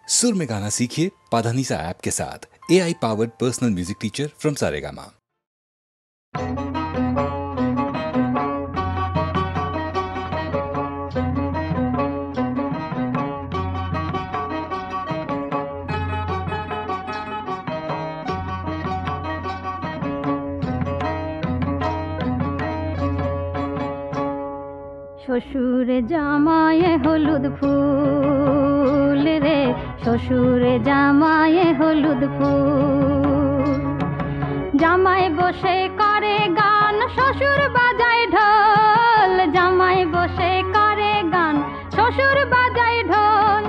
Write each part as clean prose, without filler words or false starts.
सुर में गाना सीखिए पाधानीसा ऐप के साथ। AI powered personal music teacher from Saregama. শ্বশুরে জামায়ে হলুদ ফুল রে, শ্বশুরে জামায়ে হলুদ ফুল। জামাই বসে করে গান, শ্বশুর বাজায় ঢোল। জামাই বসে করে গান, শ্বশুর বাজায় ঢোল।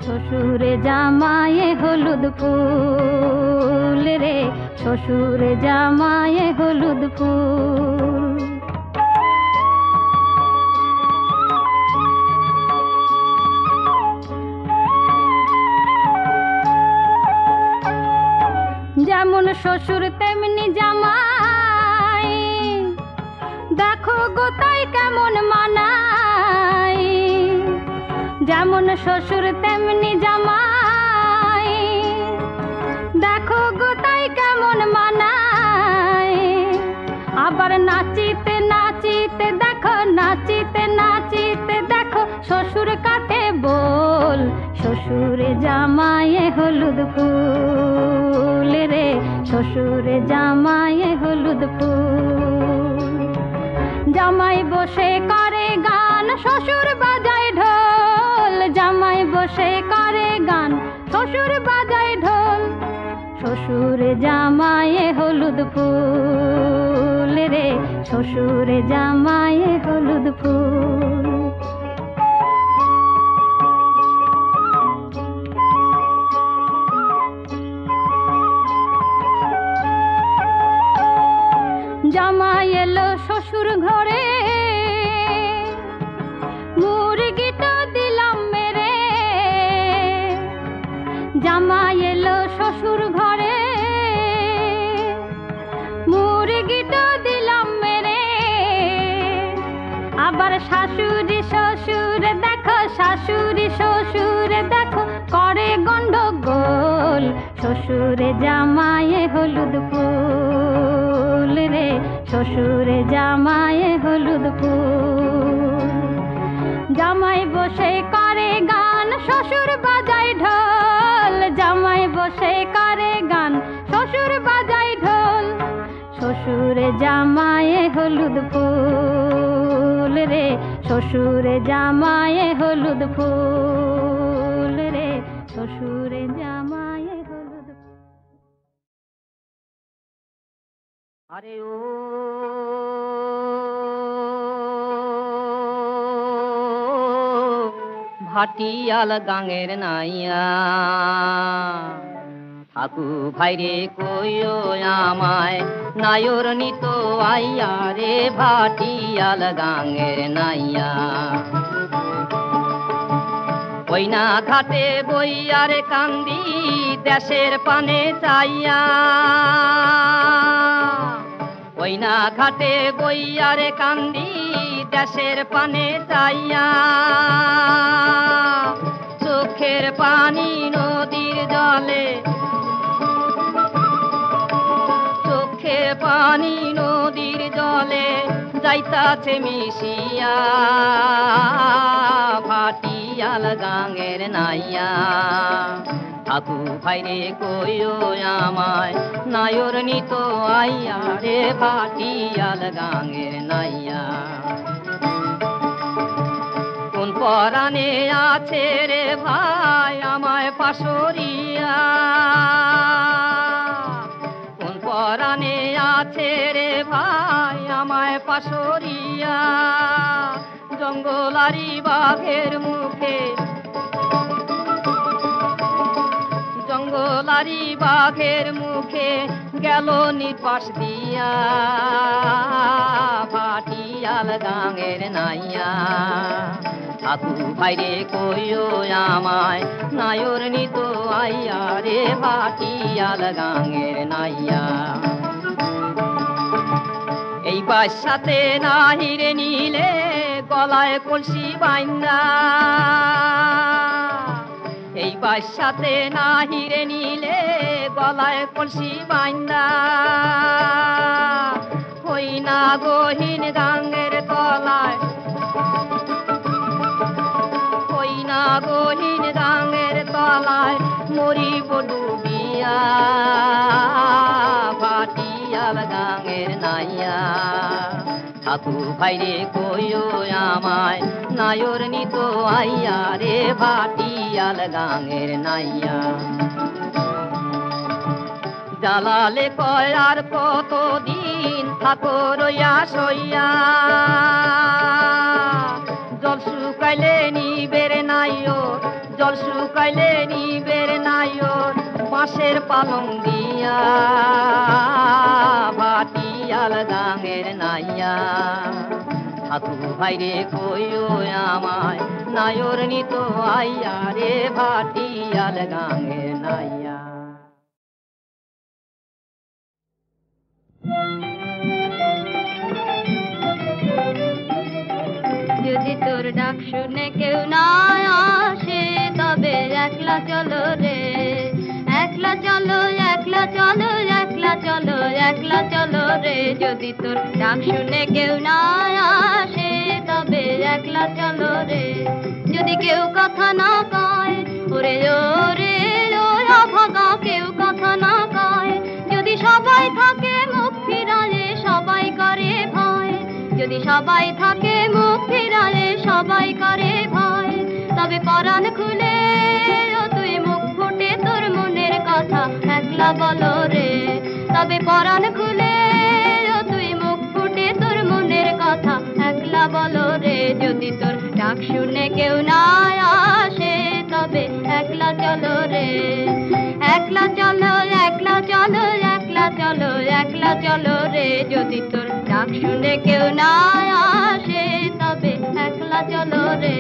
শ্বশুরে জামায়ে হলুদ ফুল রে, শ্বশুরে জামায়ে হলুদ ফুল। যেমন শ্বশুর তেমনি জামাই, দেখো গো তাই কেমন মানাই। যেমন শ্বশুর তেমনি জামাই, দেখো গো তাই কেমন মানাই। আবার নাচিতে নাচিতে দেখো, নাচিতে নাচিতে দেখো শ্বশুর কাটে বল। শ্বশুরে জামায়ে হলুদ ফুল রে, শ্বশুরে জামায়ে হলুদ ফুল। জামাই বসে করে গান, শ্বশুর বাজায় ঢোল। জামাই বসে করে গান, শ্বশুর বাজায় ঢোল। শ্বশুরে জামায়ে হলুদ ফুল রে, শ্বশুরে জামায়ে হলুদ ফুল। জামাই এলো শ্বশুর ঘরে, মুরগিটা দিলাম মেরে। জামাই এলো শ্বশুর ঘরে, মুরগিটা দিলাম মেরে। আবার শাশুড়ি শ্বশুর দেখো, শাশুড়ি শ্বশুর দেখো করে গন্ডগোল। শ্বশুরে জামায়ে হলুদ ফুল রে, শ্বশুরে জামায়ে হলুদ ফুল। জামাই বসে করে গান, শ্বশুর বাজায় ঢোল। জামাই বসে করে গান, শ্বশুর বাজায় ঢোল। শ্বশুরে জামায়ে হলুদ ফুল রে, শ্বশুরে জামায়ে হলুদ ফুল রে, শ্বশুরে জামায়ে হলুদ ফুল। আরে ও ভাটিয়াল গাঙের নাইয়া, আকু ভাইরে কইও আমায় নায়র নিত আইয়া রে। ভাটিয়াল গাঙের নাইয়া, ওই না ঘাটে বইয়া রে কান্দি দেশের পানে চাইয়া। ওই না ঘাটে বইয়া রে কান্দি দেশের পানে চাইয়া। চোখের পানি নদীর জলে, চোখের পানি নদীর জলে যাইতাছে মিশিয়া। ভাটিয়াল গাঙের নাইয়া, আকু ভাইরে কইও আমায় নায়র নিত আইয়া রে। ভাটিয়াল গাঙের নাইয়া, কোন পরাণে আছে রে ভাই আমায় পাশরিয়া। কোন পরাণে আছে রে ভাই আমায় পাশরিয়া। জঙ্গলারি বাঘের মুখে, জঙ্গলারি বাঘের মুখে গেল নিপাস দিয়া। ভাটিয়াল গাঙের নাইয়া, আকু ভাইরে কইও আমায় নায়র নিত আইয়া রে। ভাটিয়াল গাঙের নাইয়া, এই বাসাতে নাহিরে নিলে গলায় কলসি বাইন্দা। এই বাসাতে না হিরে নিলে গলায় কলসি বাইন্দা হই না গহীন গাঙ্গের তলায় হই না গহীন গাঙ্গের তলায় মরিব ডুবিয়া ভাটিয়াল গাঙ্গের নাইয়া ঠাকু ভাইরে কইও আমায় নায়র নিত আইয়া রে ভাটিয়াল গাঙ্গের নাইয়া জালালে কয় আর কতদিন থাকো রইয়া সইয়া জল শুকাইলে নিবের নাইও জল শুকাইলে নিবের নাইও বাঁশের পালং দিয়া ভাটিয়াল গাঙ্গের নাইয়া ঠাকু ভাইরে কইও আমায় নায়র নিত আইয়া রে ভাটিয়াল গাঙ্গের নাইয়া যদি তোর ডাক শুনে কেউ না আসে তবে একলা চলো রে একলা চলো একলা চলো একলা চলো একলা চলো রে যদি তোর ডাক শুনে কেউ না আসে তবে একলা চলো রে যদি কেউ কথা না কয় ওরে ওরে ওরা ভাগা কেউ কথা না কয় যদি সবাই থাকে মুখ ফিরালে সবাই করে ভয় যদি সবাই থাকে মুখ ফিরালে সবাই করে ভয় তবে পরাণ খুলে তুই মুখ ফুটে তোর মনের কথা একলা বলো রে তবে পরাণ খুলে তুই মুখ ফুটে তোর মনের কথা একলা বলো রে যদি তোর ডাক শুনে কেউ না আসে তবে একলা চলো রে একলা চলো একলা চলো একলা চলো একলা চলো রে যদি তোর ডাক শুনে কেউ না আসে তবে একলা চলো রে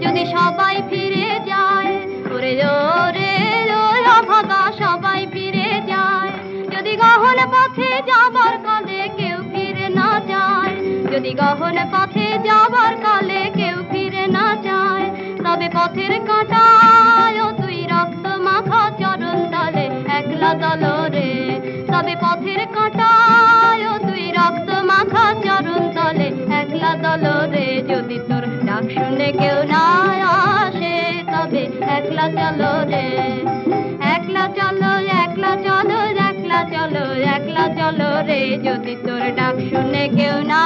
যদি সবাই ফিরে যায় ওরে ওরে ওরা ভাগা সবাই ফিরে যায় যদি গহন পথে যাবার কালে কেউ ফিরে না যায় যদি গহন পথে যাবার কালে কেউ ফিরে না যায় তবে পথের কাঁটায় তুই রক্ত মাখা চরণ তলে একলা চলো রে তবে পথের কাঁটায় তুই রক্ত মাখা চরণ তলে একলা চলো রে যদি তোর ডাক শুনে কেউ না আসে তবে একলা চলো রে একলা চলো একলা চলো একলা চলো একলা চলো রে যদি তোর ডাক শুনে কেউ না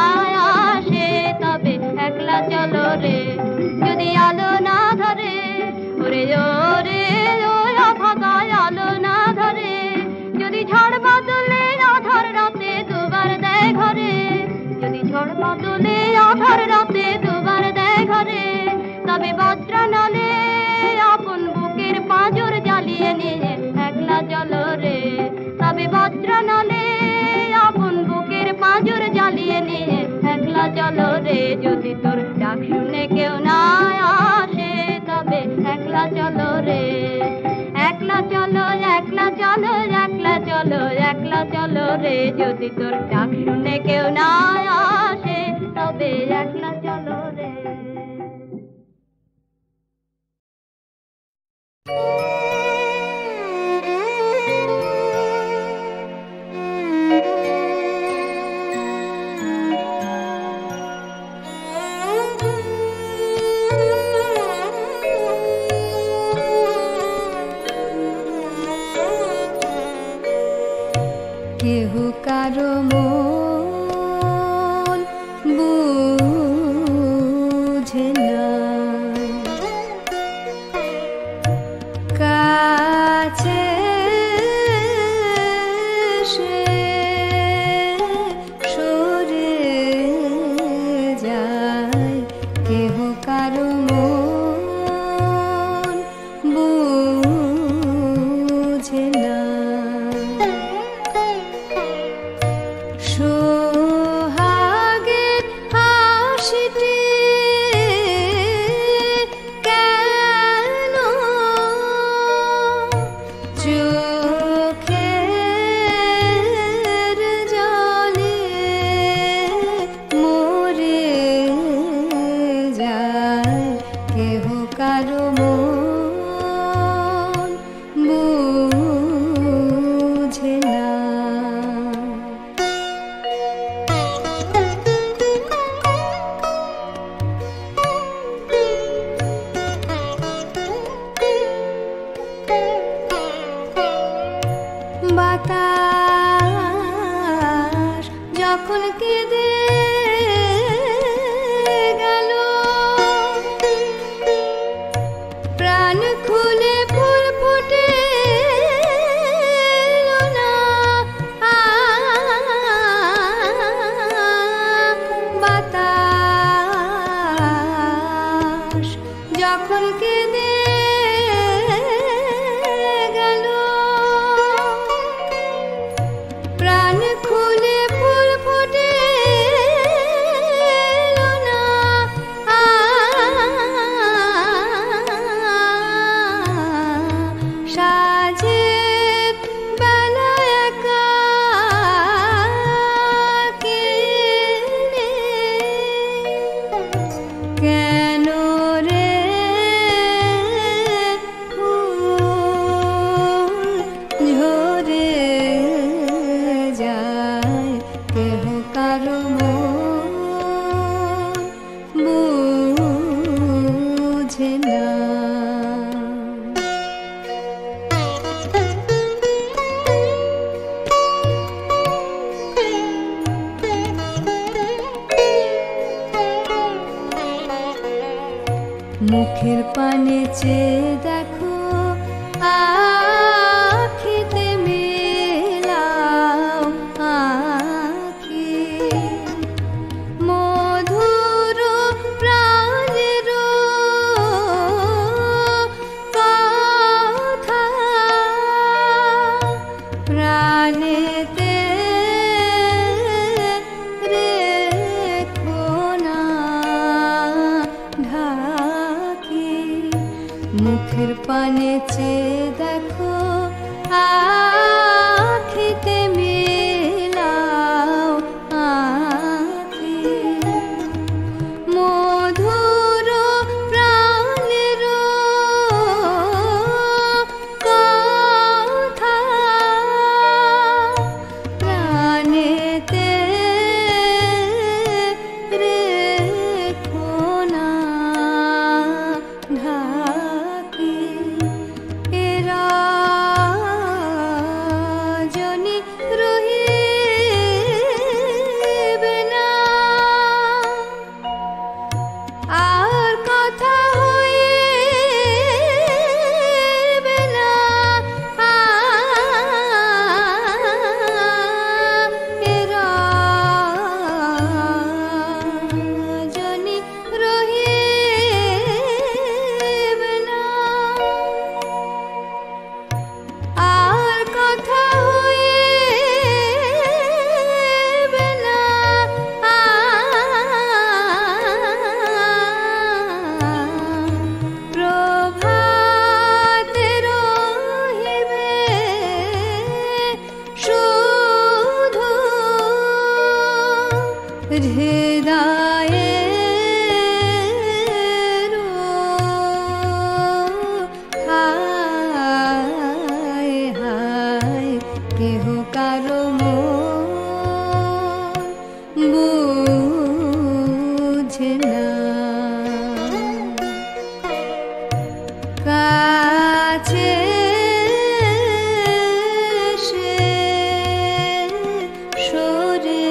আসে তবে একলা চলো রে যদি আলো না ধরে ওরে ওরে ওরা ভাগায় আলো না ধরে যদি ঝড় বাদলে আধার রাতে দুবার দেয় ঘরে যদি ঝড় বাদলে আধার রাতে দুবার দেয় ঘরে তবে বজ্রা নলে আপন বুকের পাঁজর জ্বালিয়ে নিয়ে একলা চলো রে তবে বজ্রা নলে আপন বুকের পাঁজর জ্বালিয়ে নিয়ে একলা চলো রে যদি তোর ডাক শুনে কেউ না আসে তবে একলা চলো রে একলা চলো একলা চলো একলা চলো একলা চলো রে যদি তোর ডাক শুনে কেউ না আসে তবে একলা চলো রে কেহ কারো মন বুঝে না কাছে সরে যায় কেহ কারো মন বুঝে না সোহাগের হাসিটি কেন বাতাস যখন কেঁদে গেল, প্রাণ খুলে ফুল ফুটে না, বাতাস যখন কেঁদে গেল, প্রাণ খুলে ফুল ফুটে না, সাজে বেলা একা কেনে, কেন রে ফুল ঝরে যায়, কেহ কারো মন বুঝে না। মুখের পানে চেয়ে দেখো, আখিতে মেলাও আখি, মধুর প্রাণের কথা প্রাণেতে রেখো না ঢাকি। মুখের পানে চেয়ে দেখো, আখিতে মেলাও আখি, মধুর প্রাণের কথা প্রাণেতে রেখো না ঢাকি। এরা জনি রহিবে না, আর কথা হইবে না, এরা জনি রহিবে না, আর কথা হইবে না, প্রভাতে রহিবে শুধু হৃদয়ের হায় হায়, কেহ কারো মন বুঝে না। কাছে সে সরে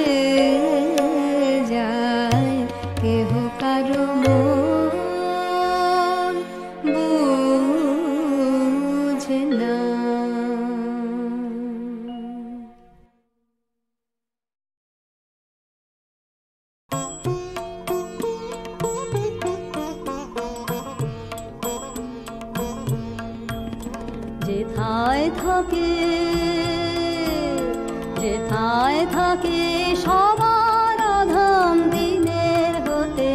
যায়, কেহ কারো মন বুঝে না। যেথায় থাকে যেথায় থাকে সবার অধম দিনের হতে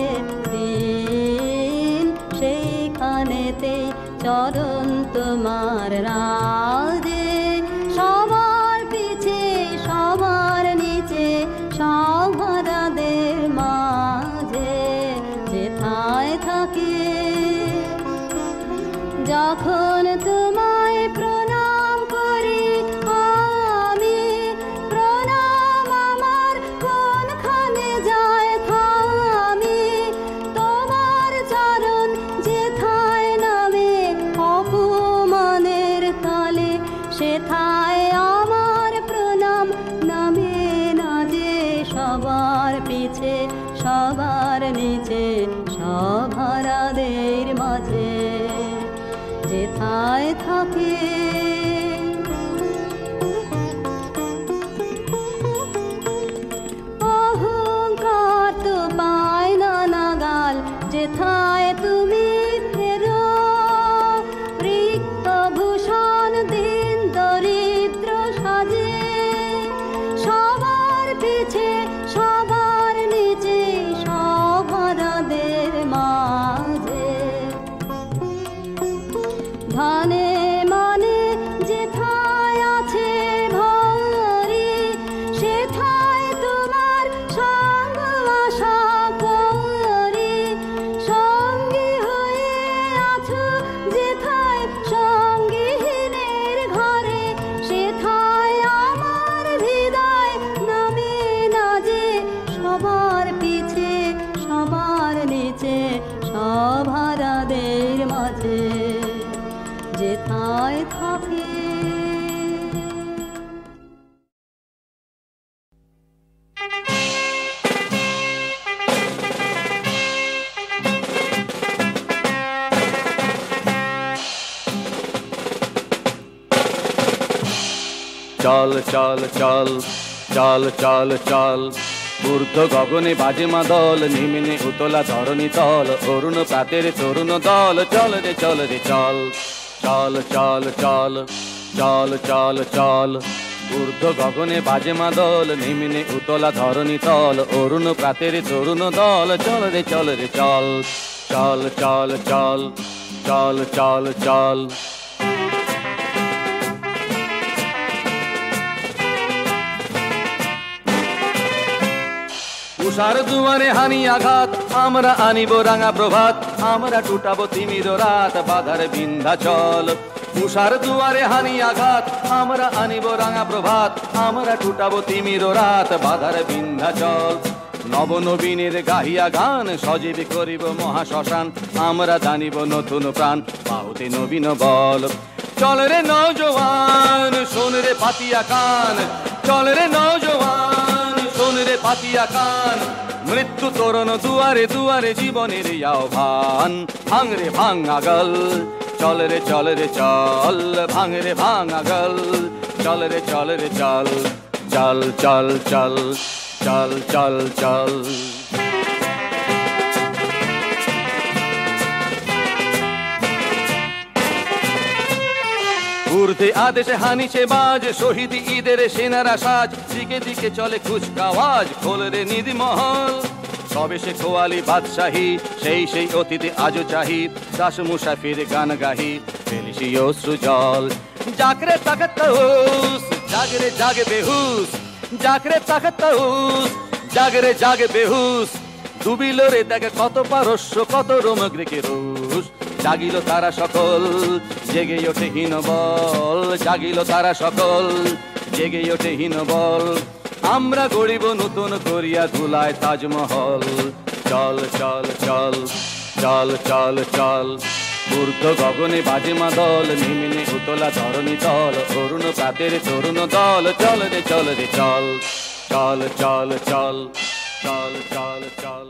দিন, সেইখানেতে চরণ তোমার রাজে, সবার পিছে সবার নিচে সভারাদের মাঝে। যেথায় থাকে যখন তোমায় প্রণাম করি আমি, প্রণাম আমার কোনখানে যায় থামি, তোমার চরণ যেথায় নামে অপমানের তালে, সেথায় আমার থাকে। অহংকার তো পায় না নাগাল, যেথায় তুমি ফেরো। রিক্ত ভূষণ দিন দরিদ্র সাজে, সবার পিছে সবার নিচে সভরাদের মাঝে। ধানে মানে যেথায় আছে ভরি, সেথায় তোমার সঙ্গ আশা করি। সঙ্গী হয়ে আছো যেথায় সঙ্গীহীনের ঘরে, সেথায় আমার হৃদয় নামে না যে সবার পিছে সবার নিচে সভরাদের মাঝে যেথায় থাকে। চল চল চল চল চল চল, ঊর্ধ্ব গগনে বাজে মাদল, নিম্নে উতলা ধরণী তল, অরুণ প্রাতের তরুণ দল। চল রে চল রে চল, চল চল চল চল চল চল, ঊর্ধ্ব গগনে বাজে মাদল, নিম্নে উতলা ধরণী তল, অরুণ প্রাতের তরুণ দল। চল রে চল রে চল, চল চল চল চল চল চল। উষার দুয়ারে হানি আঘাত, আমরা আনিব রাঙা প্রভাত, আমরা টুটাবো তিমির রাত, বাধার বিন্ধ্যাচল। উষার দুয়ারে হানি আঘাত, আমরা আনিব রাঙা প্রভাত, আমরা টুটাবো তিমির রাত, বাধার বিন্ধ্যাচল। নবনবীনের গাহিয়া গান, সজীব করিব মহাশ্মশান, আমরা জানিব নতুন প্রাণ, বাহুতে নবীন বল। চল রে নওজোয়ান, শোন রে পাতিয়া কান, চল রে নওজোয়ান, শোন রে পাতিয়া কান। মৃত্যু তোরণ দুয়ারে দুয়ারে, জীবনের আহ্বান। ভাঙ রে ভাঙ আগল, চল রে চল রে চল, ভাঙ রে ভাঙ আগল, চল রে চল রে চল, চল চল চল চল চল চল। ঊর্ধ্বে আদেশে হানিছে বাজ, শহীদ ঈদের সেনারা সাজ, দিকে দিকে চলে কুচকাওয়াজ। খোল রে নিধি মহল, তবে সে খোয়ালি বাদশাহী, সেই সেই অতীতে আজও চাহি, দাস মুসাফির গান গাহি, ফেলিসি অশ্রু জল। জাগরে তাকত হুস, জাগরে জাগে বেহুস, জাগরে তাকত হুস, জাগরে জাগে বেহুস। ডুবিল রে দেখে কত পারস্য, কত রোমগ্রীকে রুশ। জাগিল তারা সকল, জেগে ওঠে হীন বল, জাগিল তারা সকল, জেগে ওঠে হীন বল। আমরা গড়িব নতুন করিয়া ধুলায় তাজমহল। চল চল চল চল চল চল, ঊর্ধ্ব গগনে বাজে মাদল, নিম্নে উতলা ধরণী তল, অরুণ প্রাতের তরুণ দল। চল রে চল রে চল, চল চল চল চল চল চল।